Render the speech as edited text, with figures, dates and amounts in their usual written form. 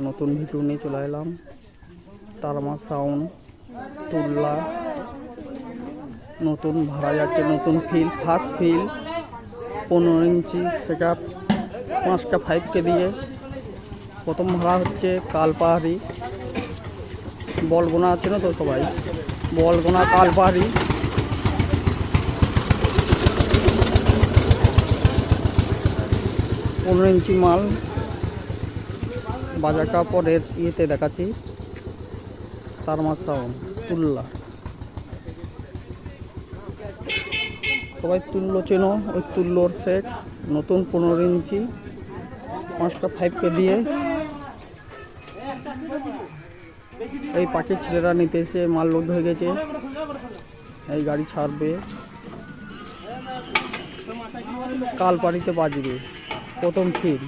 নতুন ভিডিও নিয়ে চলে এলাম। তারমা সাউন্ড তুল্লা নতুন ভাড়া যাচ্ছে, নতুন ফিল ফার্স্ট ফিল 15 ইঞ্চি সেটা 5টা 5K দিয়ে। প্রথম ভাড়া হচ্ছে কালপাহাড়ি বলগোনা আছে না তো সবাই, বলগোনা কালপাহাড়ি। পনেরো ইঞ্চি মাল বাজারটা পরের ইয়েতে দেখাচ্ছি। তারমা সাউন্ড তুল্লা, সবাই তুল্লো চেনো, ওই তুল্লোর সেট নতুন 15 ইঞ্চি 5টা 5K দিয়ে। এই পাখির ছেলেরা নিতে এসে মাল লোড হয়ে গেছে, এই গাড়ি ছাড়বে, কালপাড়িতে বাজবে প্রথম ফিল।